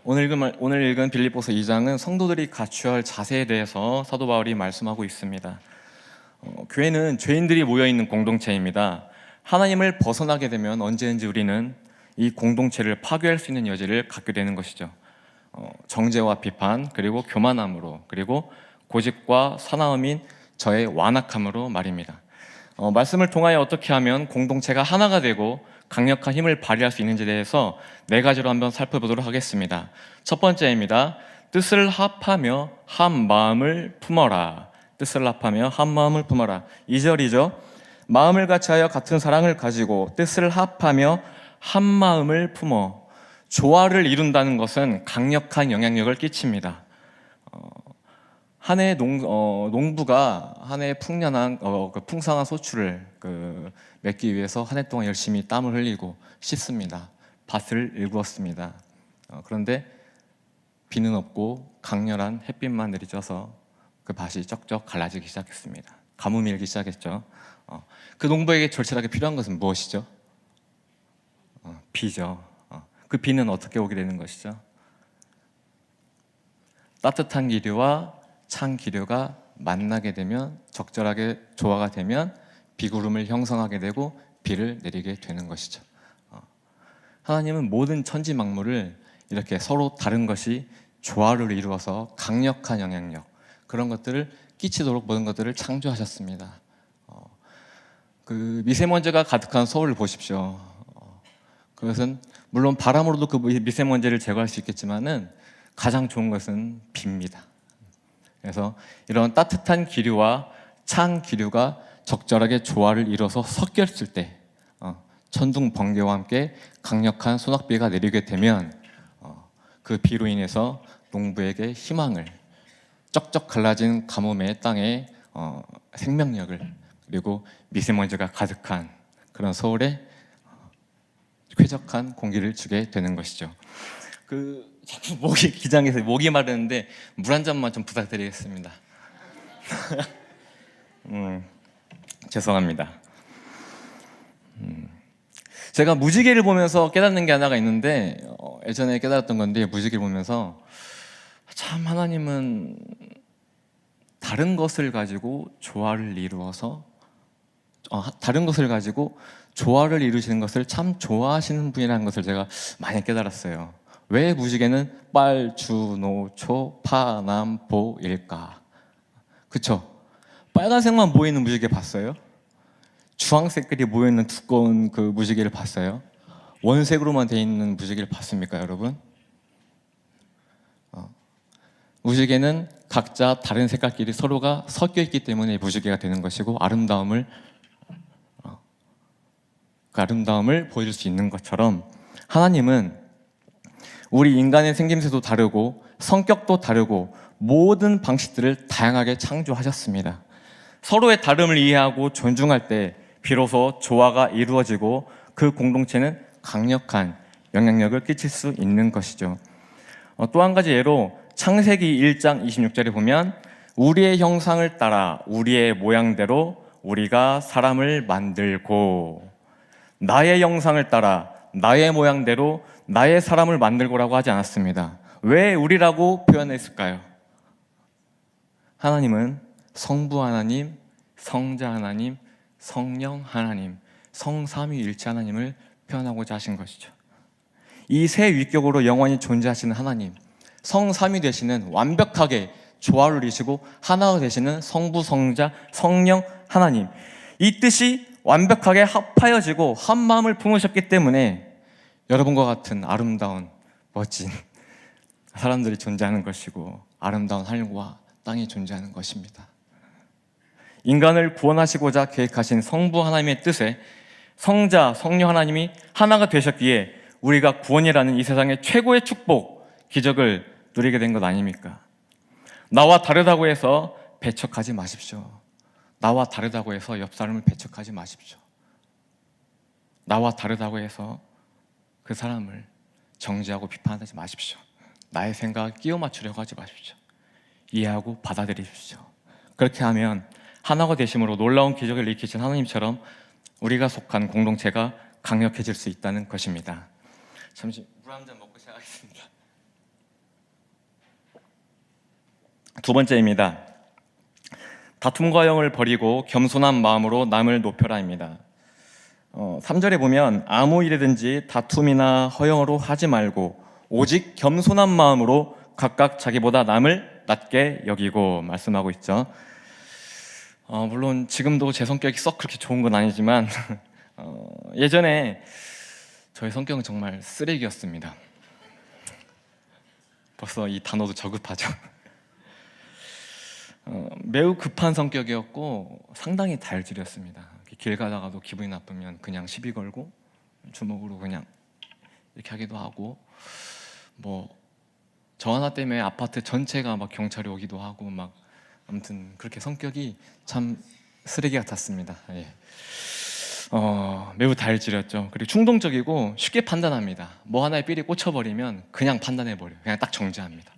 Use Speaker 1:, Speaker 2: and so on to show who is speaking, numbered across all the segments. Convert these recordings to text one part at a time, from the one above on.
Speaker 1: 오늘 읽은 빌립보서 2장은 성도들이 갖춰야 할 자세에 대해서 사도 바울이 말씀하고 있습니다. 교회는 죄인들이 모여있는 공동체입니다. 하나님을 벗어나게 되면 언제든지 우리는 이 공동체를 파괴할 수 있는 여지를 갖게 되는 것이죠. 정죄와 비판, 그리고 교만함으로, 그리고 고집과 사나움인 저의 완악함으로 말입니다. 말씀을 통하여 어떻게 하면 공동체가 하나가 되고 강력한 힘을 발휘할 수 있는지에 대해서 4가지로 한번 살펴보도록 하겠습니다. 첫 번째입니다. 뜻을 합하며 한 마음을 품어라. 뜻을 합하며 한 마음을 품어라. 2절이죠. 마음을 같이하여 같은 사랑을 가지고 뜻을 합하며 한 마음을 품어. 조화를 이룬다는 것은 강력한 영향력을 끼칩니다. 한 해 농부가 한 해 풍성한 소출을 맺기 위해서 한 해 동안 열심히 땀을 흘리고 씻습니다. 밭을 일구었습니다. 그런데 비는 없고 강렬한 햇빛만 내리쬐서 그 밭이 쩍쩍 갈라지기 시작했습니다. 가뭄이 일기 시작했죠. 그 농부에게 절실하게 필요한 것은 무엇이죠? 비죠. 그 비는 어떻게 오게 되는 것이죠? 따뜻한 기류와 찬 기류가 만나게 되면, 적절하게 조화가 되면 비구름을 형성하게 되고 비를 내리게 되는 것이죠. 하나님은 모든 천지 만물을 이렇게 서로 다른 것이 조화를 이루어서 강력한 영향력, 그런 것들을 끼치도록 모든 것들을 창조하셨습니다. 그 미세먼지가 가득한 서울을 보십시오. 그것은 물론 바람으로도 그 미세먼지를 제거할 수 있겠지만은 가장 좋은 것은 비입니다. 그래서 이런 따뜻한 기류와 찬 기류가 적절하게 조화를 이뤄서 섞였을 때, 천둥 번개와 함께 강력한 소낙비가 내리게 되면 그 비로 인해서 농부에게 희망을, 쩍쩍 갈라진 가뭄의 땅에 생명력을, 그리고 미세먼지가 가득한 그런 서울에 쾌적한 공기를 주게 되는 것이죠. 자꾸 목이 기장해서 목이 마르는데 물 한 잔만 좀 부탁드리겠습니다. 죄송합니다. 제가 무지개를 보면서 깨닫는 게 하나가 있는데, 예전에 깨달았던 건데, 무지개를 보면서 참 하나님은 다른 것을 가지고 조화를 이루어서 다른 것을 가지고 조화를 이루시는 것을 참 좋아하시는 분이라는 것을 제가 많이 깨달았어요. 왜 무지개는 빨, 주, 노, 초, 파, 남, 보일까? 그쵸? 빨간색만 모이는 무지개 봤어요? 주황색들이 모여있는 두꺼운 그 무지개를 봤어요? 원색으로만 되어 있는 무지개를 봤습니까, 여러분? 무지개는 각자 다른 색깔끼리 서로가 섞여 있기 때문에 무지개가 되는 것이고, 그 아름다움을 보여줄 수 있는 것처럼 하나님은 우리 인간의 생김새도 다르고 성격도 다르고 모든 방식들을 다양하게 창조하셨습니다. 서로의 다름을 이해하고 존중할 때 비로소 조화가 이루어지고 그 공동체는 강력한 영향력을 끼칠 수 있는 것이죠. 또 한 가지 예로 창세기 1장 26절에 보면 우리의 형상을 따라 우리의 모양대로 우리가 사람을 만들고, 나의 형상을 따라 나의 모양대로 나의 사람을 만들고라고 하지 않았습니다. 왜 우리라고 표현했을까요? 하나님은 성부 하나님, 성자 하나님, 성령 하나님, 성삼위일체 하나님을 표현하고자 하신 것이죠. 이 세 위격으로 영원히 존재하시는 하나님, 성삼위 되시는, 완벽하게 조화를 이루시고 하나가 되시는 성부, 성자, 성령 하나님, 이 뜻이 완벽하게 합하여지고 한 마음을 품으셨기 때문에 여러분과 같은 아름다운 멋진 사람들이 존재하는 것이고, 아름다운 하늘과 땅이 존재하는 것입니다. 인간을 구원하시고자 계획하신 성부 하나님의 뜻에 성자, 성령 하나님이 하나가 되셨기에 우리가 구원이라는 이 세상의 최고의 축복, 기적을 누리게 된 것 아닙니까? 나와 다르다고 해서 배척하지 마십시오. 나와 다르다고 해서 옆 사람을 배척하지 마십시오. 나와 다르다고 해서 그 사람을 정죄하고 비판하지 마십시오. 나의 생각을 끼워 맞추려고 하지 마십시오. 이해하고 받아들이십시오. 그렇게 하면 하나가 되심으로 놀라운 기적을 일으키신 하나님처럼 우리가 속한 공동체가 강력해질 수 있다는 것입니다. 잠시 물 한 잔 먹고 시작하겠습니다. 두 번째입니다. 다툼과 허영을 버리고 겸손한 마음으로 남을 높여라입니다. 3절에 보면 아무 일이든지 다툼이나 허영으로 하지 말고 오직 겸손한 마음으로 각각 자기보다 남을 낮게 여기고 말씀하고 있죠. 물론 지금도 제 성격이 썩 그렇게 좋은 건 아니지만 예전에 저의 성격은 정말 쓰레기였습니다. 벌써 이 단어도 저급하죠. 매우 급한 성격이었고 상당히 다혈질이었습니다. 길 가다가도 기분이 나쁘면 그냥 시비 걸고 주먹으로 그냥 이렇게 하기도 하고, 뭐 저 하나 때문에 아파트 전체가 막 경찰이 오기도 하고, 막 아무튼 그렇게 성격이 참 쓰레기 같았습니다. 예. 매우 다혈질이었죠. 그리고 충동적이고 쉽게 판단합니다. 뭐 하나에 삘이 꽂혀버리면 그냥 판단해버려요. 그냥 딱 정죄합니다.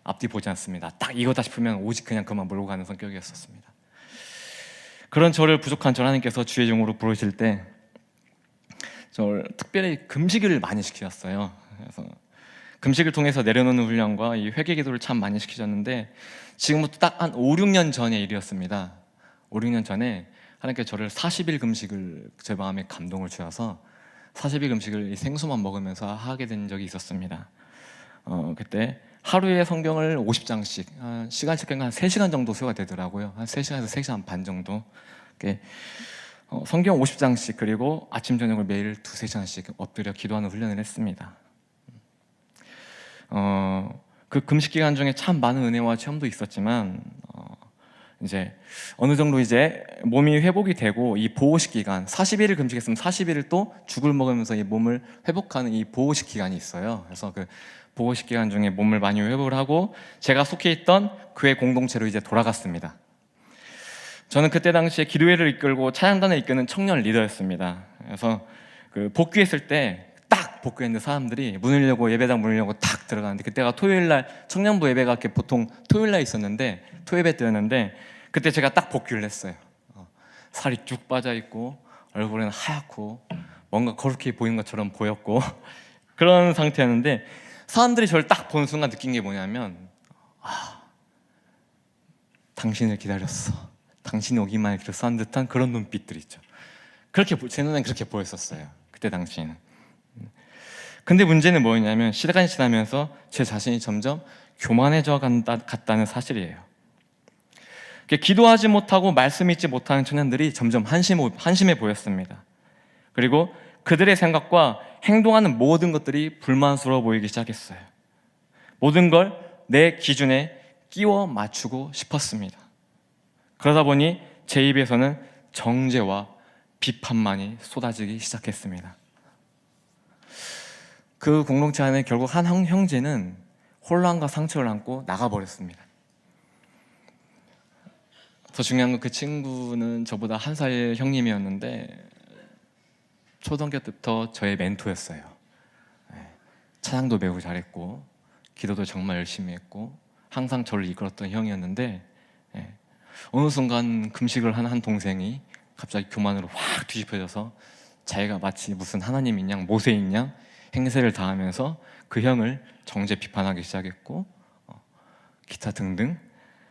Speaker 1: 앞뒤 보지 않습니다. 딱 이거다 싶으면 오직 그냥 그만 몰고 가는 성격이었습니다. 그런 저를 부족한 저 하나님께서 주의 종으로 부르실 때 저를 특별히 금식을 많이 시키셨어요. 그래서 금식을 통해서 내려놓는 훈련과 이 회개 기도를 참 많이 시키셨는데, 지금부터 딱 한 5, 6년 전의 일이었습니다. 5, 6년 전에 하나님께서 저를 40일 금식을 제 마음에 감동을 주셔서 40일 금식을 이 생수만 먹으면서 하게 된 적이 있었습니다. 그때 하루에 성경을 50장씩 시간씩 한 3시간 정도 소요가 되더라고요. 한 3시간에서 3시간 반 정도. 성경 50장씩, 그리고 아침 저녁을 매일 2-3시간씩 엎드려 기도하는 훈련을 했습니다. 그 금식 기간 중에 참 많은 은혜와 체험도 있었지만 이제 어느 정도 이제 몸이 회복이 되고, 이 보호식 기간 41일 금식했으면 40일을 또 죽을 먹으면서 이 몸을 회복하는 이 보호식 기간이 있어요. 그래서 그 보호식 기간 중에 몸을 많이 회복을 하고 제가 속해 있던 교회 공동체로 이제 돌아갔습니다. 저는 그때 당시에 기도회를 이끌고 찬양단을 이끄는 청년 리더였습니다. 그래서 그 복귀했을 때 딱 복귀했는데 사람들이 문을 열고 예배당 문을 열고 딱 들어가는데, 그때가 토요일날 청년부 예배가 보통 토요일날 있었는데 토예배 때였는데, 그때 제가 딱 복귀를 했어요. 살이 쭉 빠져있고 얼굴은 하얗고 뭔가 거룩해 보이는 것처럼 보였고 그런 상태였는데, 사람들이 저를 딱 보는 순간 느낀 게 뭐냐면, 당신을 기다렸어, 당신이 오기만 기다렸어 한 듯한 그런 눈빛들 있죠. 그렇게 제 눈엔 그렇게 보였었어요, 그때 당시에는. 근데 문제는 뭐였냐면, 시간이 지나면서 제 자신이 점점 교만해져 갔다는 사실이에요. 기도하지 못하고 말씀 읽지 못하는 청년들이 점점 한심해 보였습니다. 그리고 그들의 생각과 행동하는 모든 것들이 불만스러워 보이기 시작했어요. 모든 걸 내 기준에 끼워 맞추고 싶었습니다. 그러다 보니 제 입에서는 정죄와 비판만이 쏟아지기 시작했습니다. 그 공동체 안에 결국 한 형제는 혼란과 상처를 안고 나가버렸습니다. 더 중요한 건 그 친구는 저보다 1살 형님이었는데 초등학교 때부터 저의 멘토였어요. 찬양도 매우 잘했고 기도도 정말 열심히 했고 항상 저를 이끌었던 형이었는데, 어느 순간 금식을 한 동생이 갑자기 교만으로 확 뒤집혀져서 자기가 마치 무슨 하나님인 양 모세인 양 행세를 다하면서 그 형을 정죄 비판하기 시작했고, 기타 등등.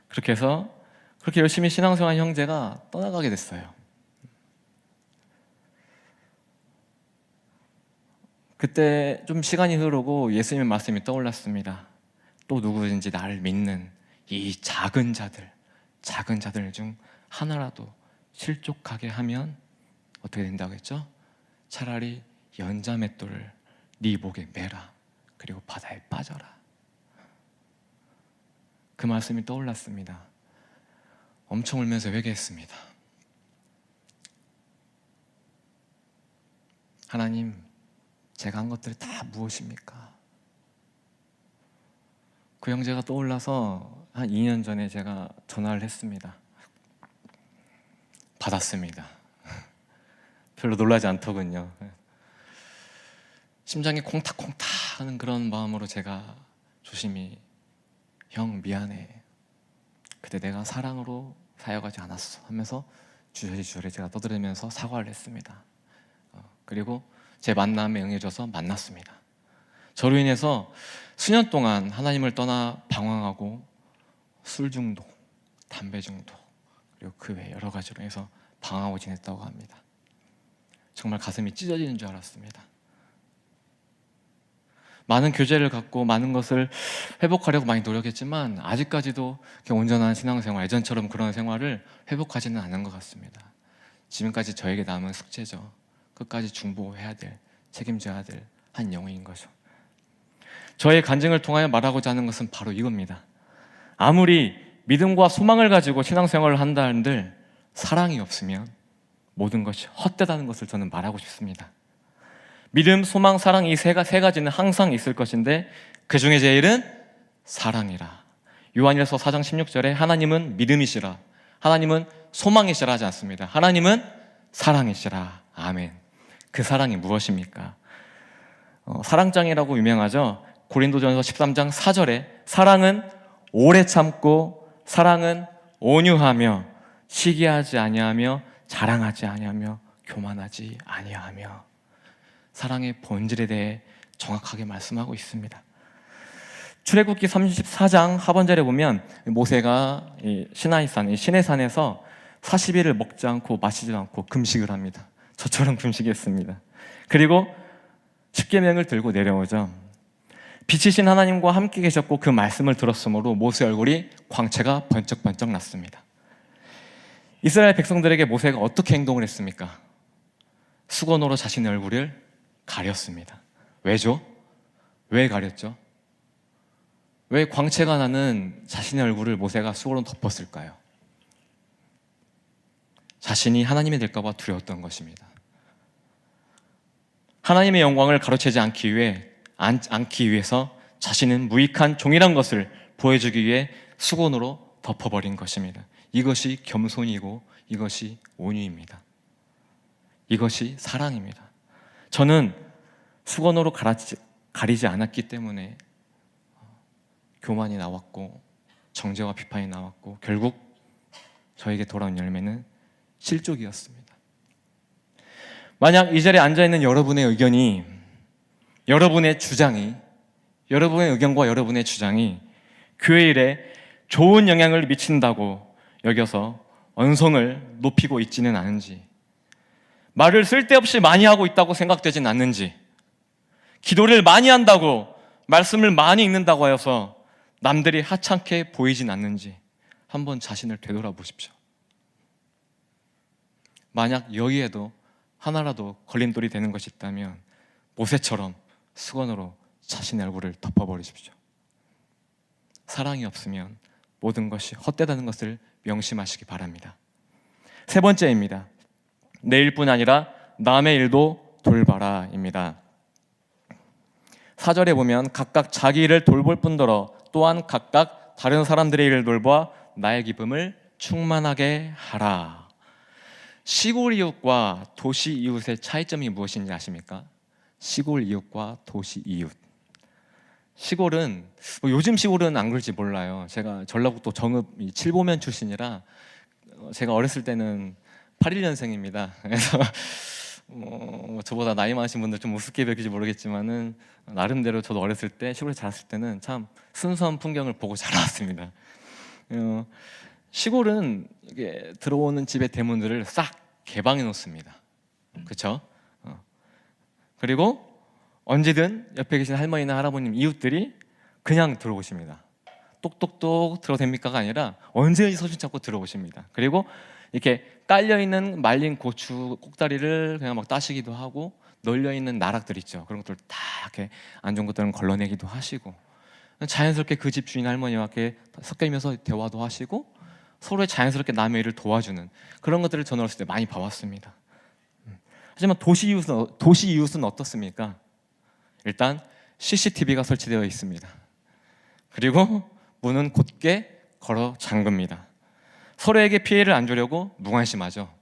Speaker 1: 그렇게 해서 그렇게 열심히 신앙생활한 형제가 떠나가게 됐어요. 그때 좀 시간이 흐르고 예수님의 말씀이 떠올랐습니다. 또 누구든지 나를 믿는 이 작은 자들 중 하나라도 실족하게 하면 어떻게 된다고 했죠? 차라리 연자맷돌을 네 목에 매라, 그리고 바다에 빠져라. 그 말씀이 떠올랐습니다. 엄청 울면서 회개했습니다. 하나님, 제가 한 것들이 다 무엇입니까? 그 형제가 떠올라서 한 2년 전에 제가 전화를 했습니다. 받았습니다. 별로 놀라지 않더군요. 심장이 콩닥콩닥 하는 그런 마음으로 제가 조심히, 형 미안해, 그때 내가 사랑으로 사역하지 않았어 하면서 주저리 제가 떠들으면서 사과를 했습니다. 그리고 제 만남에 응해줘서 만났습니다. 저로 인해서 수년 동안 하나님을 떠나 방황하고 술 중독, 담배 중독, 그리고 그 외 여러 가지로 해서 방황하고 지냈다고 합니다. 정말 가슴이 찢어지는 줄 알았습니다. 많은 교제를 갖고 많은 것을 회복하려고 많이 노력했지만 아직까지도 온전한 신앙생활, 예전처럼 그런 생활을 회복하지는 않은 것 같습니다. 지금까지 저에게 남은 숙제죠. 끝까지 중보해야 될, 책임져야 될 한 영혼인 거죠. 저의 간증을 통하여 말하고자 하는 것은 바로 이겁니다. 아무리 믿음과 소망을 가지고 신앙생활을 한다 한들 사랑이 없으면 모든 것이 헛되다는 것을 저는 말하고 싶습니다. 믿음, 소망, 사랑 이 세 가지는 항상 있을 것인데 그 중에 제일은 사랑이라. 요한일서 4장 16절에 하나님은 믿음이시라, 하나님은 소망이시라 하지 않습니다. 하나님은 사랑이시라. 아멘. 그 사랑이 무엇입니까? 사랑장이라고 유명하죠. 고린도전서 13장 4절에 사랑은 오래 참고, 사랑은 온유하며, 시기하지 아니하며, 자랑하지 아니하며, 교만하지 아니하며. 사랑의 본질에 대해 정확하게 말씀하고 있습니다. 출애굽기 34장 하반절에 보면 모세가 시나이산, 신의 산에서 40일을 먹지 않고 마시지 않고 금식을 합니다. 저처럼 금식했습니다. 그리고 십계명을 들고 내려오죠. 빛이신 하나님과 함께 계셨고 그 말씀을 들었으므로 모세 얼굴이 광채가 번쩍번쩍 났습니다. 이스라엘 백성들에게 모세가 어떻게 행동을 했습니까? 수건으로 자신의 얼굴을 가렸습니다. 왜죠? 왜 가렸죠? 왜 광채가 나는 자신의 얼굴을 모세가 수건으로 덮었을까요? 자신이 하나님이 될까 봐 두려웠던 것입니다. 하나님의 영광을 가로채지 않기 위해서 자신은 무익한 종이란 것을 보여주기 위해 수건으로 덮어버린 것입니다. 이것이 겸손이고 이것이 온유입니다. 이것이 사랑입니다. 저는 수건으로 가리지 않았기 때문에 교만이 나왔고 정죄와 비판이 나왔고 결국 저에게 돌아온 열매는 실족이었습니다. 만약 이 자리에 앉아있는 여러분의 의견이, 여러분의 의견과 여러분의 주장이 교회 일에 좋은 영향을 미친다고 여겨서 언성을 높이고 있지는 않은지, 말을 쓸데없이 많이 하고 있다고 생각되진 않는지, 기도를 많이 한다고, 말씀을 많이 읽는다고 하여서 남들이 하찮게 보이진 않는지 한번 자신을 되돌아보십시오. 만약 여기에도 하나라도 걸림돌이 되는 것이 있다면 모세처럼 수건으로 자신의 얼굴을 덮어버리십시오. 사랑이 없으면 모든 것이 헛되다는 것을 명심하시기 바랍니다. 세 번째입니다. 내 일뿐 아니라 남의 일도 돌봐라입니다. 4절에 보면 각각 자기 일을 돌볼 뿐더러 또한 각각 다른 사람들의 일을 돌봐 나의 기쁨을 충만하게 하라. 시골 이웃과 도시 이웃의 차이점이 무엇인지 아십니까? 시골 이웃과 도시 이웃. 시골은 요즘 시골은 안 그럴지 몰라요. 제가 전라북도 정읍 칠보면 출신이라 제가 어렸을 때는 81년생입니다. 그래서 저보다 나이 많으신 분들 좀 우습게 여길지 모르겠지만은 나름대로 저도 어렸을 때 시골에 자랐을 때는 참 순수한 풍경을 보고 자라왔습니다. 시골은 이게 들어오는 집의 대문들을 싹 개방해 놓습니다. 그렇죠? 그리고 언제든 옆에 계신 할머니나 할아버님, 이웃들이 그냥 들어오십니다. 똑똑똑 들어도 됩니까가 아니라 언제든지 서신 찾고 들어오십니다. 그리고 이렇게 깔려있는 말린 고추 꼭다리를 그냥 막 따시기도 하고, 널려있는 나락들 있죠. 그런 것들 다 이렇게 안 좋은 것들은 걸러내기도 하시고, 자연스럽게 그 집 주인 할머니와 이렇게 섞이면서 대화도 하시고 서로의 자연스럽게 남의 일을 도와주는 그런 것들을 저는 어렸을 때 많이 봐왔습니다. 하지만 도시 이웃은 어떻습니까? 일단 CCTV가 설치되어 있습니다. 그리고 문은 곧게 걸어 잠깁니다. 서로에게 피해를 안 주려고 무관심하죠.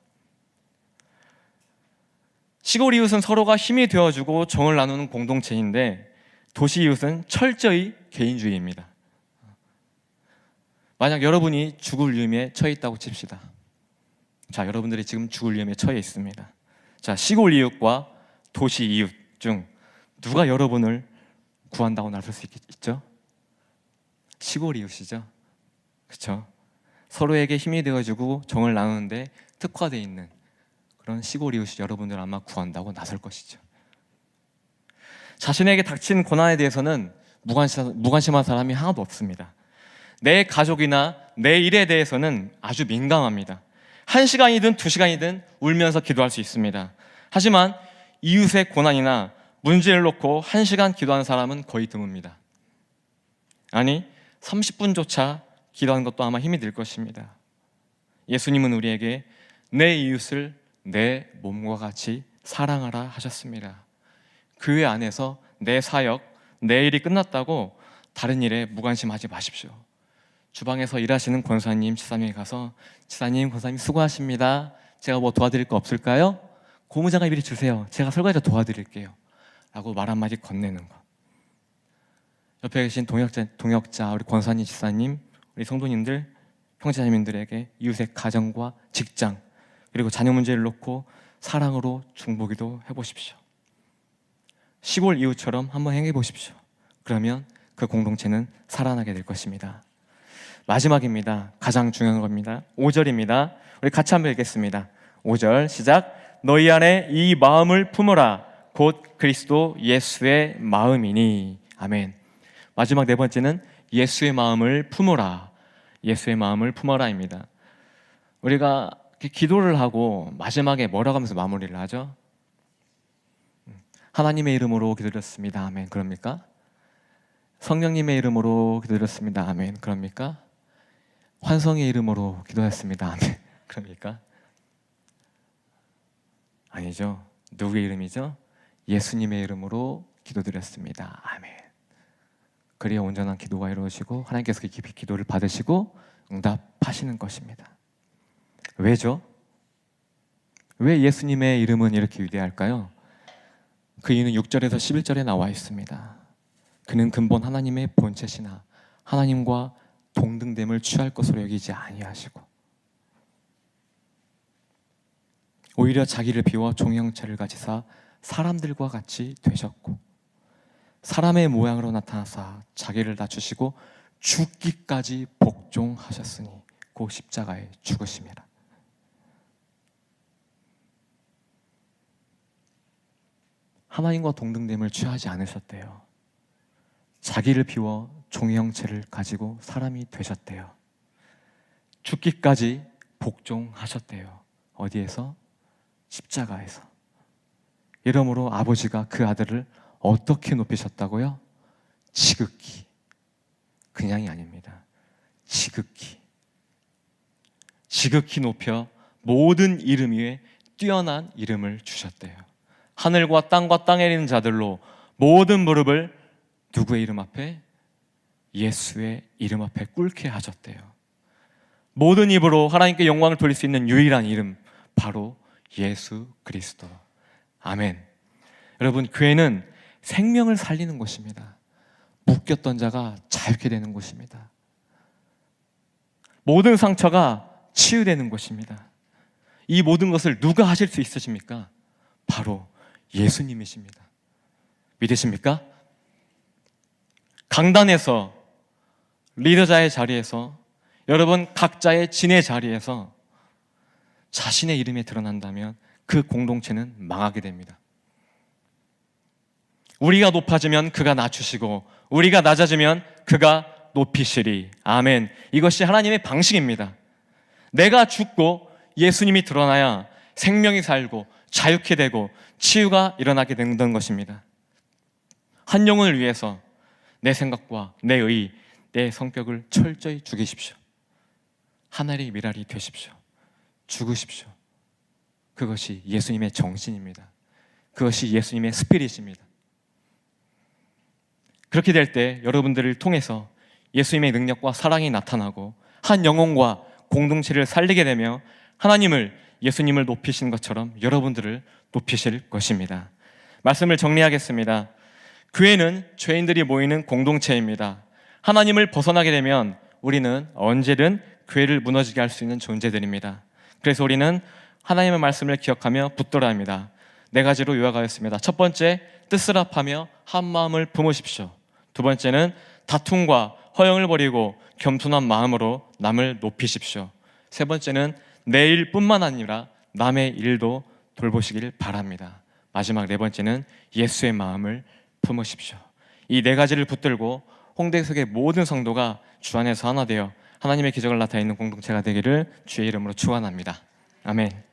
Speaker 1: 시골 이웃은 서로가 힘이 되어주고 정을 나누는 공동체인데 도시 이웃은 철저히 개인주의입니다. 만약 여러분이 죽을 위험에 처해 있다고 칩시다. 자, 여러분들이 지금 죽을 위험에 처해 있습니다. 자, 시골 이웃과 도시 이웃 중 누가 여러분을 구한다고 나설 수 있죠? 시골 이웃이죠. 그렇죠? 서로에게 힘이 되어주고 정을 나누는데 특화되어 있는 그런 시골 이웃이 여러분들 아마 구한다고 나설 것이죠. 자신에게 닥친 고난에 대해서는 무관심한 사람이 하나도 없습니다. 내 가족이나 내 일에 대해서는 아주 민감합니다. 1시간이든 2시간이든 울면서 기도할 수 있습니다. 하지만 이웃의 고난이나 문제를 놓고 1시간 기도하는 사람은 거의 드뭅니다. 아니, 30분조차 기도하는 것도 아마 힘이 들 것입니다. 예수님은 우리에게 내 이웃을 내 몸과 같이 사랑하라 하셨습니다. 교회 안에서 내 사역, 내 일이 끝났다고 다른 일에 무관심하지 마십시오. 주방에서 일하시는 권사님, 지사님에 가서 지사님, 권사님 수고하십니다. 제가 뭐 도와드릴 거 없을까요? 고무장갑 미리 주세요. 제가 설거지 도와드릴게요. 라고 말 한마디 건네는 것. 옆에 계신 동역자, 우리 권사님, 지사님, 우리 성도님들, 형제자매님들에게 이웃의 가정과 직장, 그리고 자녀 문제를 놓고 사랑으로 중보기도 해보십시오. 시골 이웃처럼 한번 행해보십시오. 그러면 그 공동체는 살아나게 될 것입니다. 마지막입니다. 가장 중요한 겁니다. 5절입니다. 우리 같이 한번 읽겠습니다. 5절 시작. 너희 안에 이 마음을 품어라. 곧 그리스도 예수의 마음이니. 아멘. 마지막 네 번째는 예수의 마음을 품어라. 예수의 마음을 품어라입니다. 우리가 기도를 하고 마지막에 뭐라고 하면서 마무리를 하죠? 하나님의 이름으로 기도드렸습니다. 아멘. 그럽니까? 성령님의 이름으로 기도드렸습니다. 아멘. 그럽니까? 환성의 이름으로 기도했습니다. 아멘. 그럽니까? 아니죠. 누구의 이름이죠? 예수님의 이름으로 기도드렸습니다. 아멘. 그래야 온전한 기도가 이루어지고 하나님께서 깊이 기도를 받으시고 응답하시는 것입니다. 왜죠? 왜 예수님의 이름은 이렇게 위대할까요? 그 이유는 6절에서 11절에 나와 있습니다. 그는 근본 하나님의 본체시나 하나님과 동등됨을 취할 것으로 여기지 아니하시고 오히려 자기를 비워 종의 형체를 가지사 사람들과 같이 되셨고 사람의 모양으로 나타나사 자기를 낮추시고 죽기까지 복종하셨으니 그 십자가에 죽으심이라. 하나님과 동등됨을 취하지 않으셨대요. 자기를 비워 종의 형체를 가지고 사람이 되셨대요. 죽기까지 복종하셨대요. 어디에서? 십자가에서. 이러므로 아버지가 그 아들을 어떻게 높이셨다고요? 지극히. 그냥이 아닙니다. 지극히. 지극히 높여 모든 이름 위에 뛰어난 이름을 주셨대요. 하늘과 땅과 땅에 있는 자들로 모든 무릎을 누구의 이름 앞에? 예수의 이름 앞에 꿇게 하셨대요. 모든 입으로 하나님께 영광을 돌릴 수 있는 유일한 이름, 바로 예수 그리스도. 아멘. 여러분, 교회는 생명을 살리는 곳입니다. 묶였던 자가 자유케 되는 곳입니다. 모든 상처가 치유되는 곳입니다. 이 모든 것을 누가 하실 수 있으십니까? 바로 예수님이십니다. 믿으십니까? 강단에서, 리더자의 자리에서, 여러분 각자의 진의 자리에서 자신의 이름이 드러난다면 그 공동체는 망하게 됩니다. 우리가 높아지면 그가 낮추시고 우리가 낮아지면 그가 높이시리. 아멘. 이것이 하나님의 방식입니다. 내가 죽고 예수님이 드러나야 생명이 살고 자유케 되고 치유가 일어나게 되는 것입니다. 한 영혼을 위해서 내 생각과 내 의, 내 성격을 철저히 죽이십시오. 하늘의 미랄이 되십시오. 죽으십시오. 그것이 예수님의 정신입니다. 그것이 예수님의 스피릿입니다. 그렇게 될 때 여러분들을 통해서 예수님의 능력과 사랑이 나타나고 한 영혼과 공동체를 살리게 되며 하나님을, 예수님을 높이신 것처럼 여러분들을 높이실 것입니다. 말씀을 정리하겠습니다. 교회는 죄인들이 모이는 공동체입니다. 하나님을 벗어나게 되면 우리는 언제든 교회를 무너지게 할 수 있는 존재들입니다. 그래서 우리는 하나님의 말씀을 기억하며 붙들어야 합니다. 네 가지로 요약하였습니다. 첫 번째, 뜻을 합하며 한 마음을 품으십시오. 두 번째는 다툼과 허영을 버리고 겸손한 마음으로 남을 높이십시오. 세 번째는 내 일뿐만 아니라 남의 일도 돌보시길 바랍니다. 마지막 네 번째는 예수의 마음을 품으십시오. 이 네 가지를 붙들고 홍대 속의 모든 성도가 주 안에서 하나 되어 하나님의 기적을 나타내는 공동체가 되기를 주의 이름으로 축원합니다. 아멘.